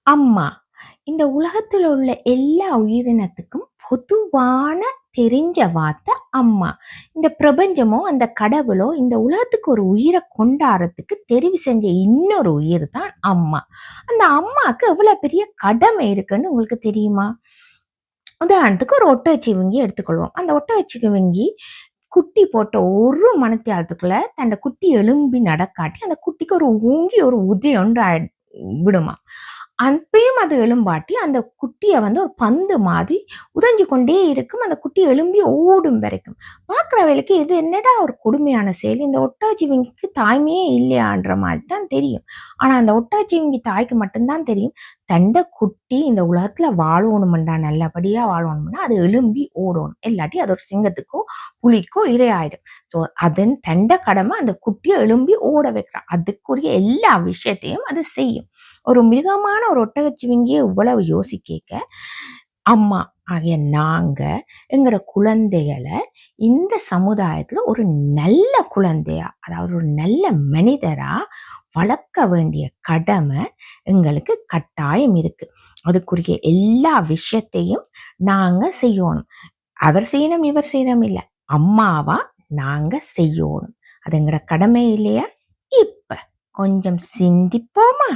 அம்மா. இந்த உலகத்துல உள்ள எல்லா உயிரினத்துக்கும் பொதுவான தெரிஞ்ச வார்த்தை அம்மா. இந்த பிரபஞ்சமோ, அந்த கடவுளோ இந்த உலகத்துக்கு ஒரு உயிர கொண்டாடுறதுக்கு தெரிவு செஞ்ச இன்னொரு உயிர் தான் அம்மா. அந்த அம்மாக்கு எவ்வளவு பெரிய கடமை இருக்குன்னு உங்களுக்கு தெரியுமா? உதாரணத்துக்கு ஒரு ஒட்டகச்சிவிங்கி எடுத்துக்கொள்வோம். அந்த ஒட்டகச்சிவிங்கி குட்டி போட்ட 1 மணித்தியாலத்துக்குள்ள தன்னை குட்டி எழும்பி நடக்காட்டி, அந்த குட்டிக்கு ஒரு ஓங்கி ஒரு உதை ஒன்று விடுமாம். அப்பயும் அது எழும்பாட்டி, அந்த குட்டிய வந்து ஒரு பந்து மாதிரி உதைஞ்சு கொண்டே இருக்கும். அந்த குட்டி எழும்பி ஓடும் வரைக்கும். பார்க்கிறவங்களுக்கு இது என்னடா ஒரு கொடுமையான செயல். இந்த ஒட்டகச்சிவிங்கிக்கு தாய்மையே இல்லையான்ற மாதிரி தான் தெரியும். ஆனா அந்த ஒட்டகச்சிவிங்கி தாய்க்கு மட்டும் தான் தெரியும். தண்ட குட்டி இந்த உலகத்துல வாழணும்டா, நல்லபடியா வாழணும்னா அது எழும்பி ஓடணும். இல்லாட்டி அது ஒரு சிங்கத்துக்கோ, புலிக்கோ இரையாயிடும். ஸோ அதன் தண்ட கடமை அந்த குட்டிய எழும்பி ஓட வைக்கிறா. அதுக்குரிய எல்லா விஷயத்தையும் அது செய்யும். ஒரு மிருகமான ஒரு ஒட்டகச்சிவிங்கிய இவ்வளவு யோசிக்க, அம்மா ஆகிய நாங்க எங்களோட குழந்தைகள இந்த சமுதாயத்துல ஒரு நல்ல குழந்தையா, அதாவது ஒரு நல்ல மனிதரா வளர்க்க வேண்டிய கடமை எங்களுக்கு கட்டாயம் இருக்கு. அதுக்குரிய எல்லா விஷயத்தையும் நாங்க செய்யணும். அவர் செய்யணும், இவர் செய்யணும் இல்ல. அம்மாவா நாங்க செய்யணும். அது எங்களோட கடமை இல்லையா? இப்ப கொஞ்சம் சிந்திப்போமா?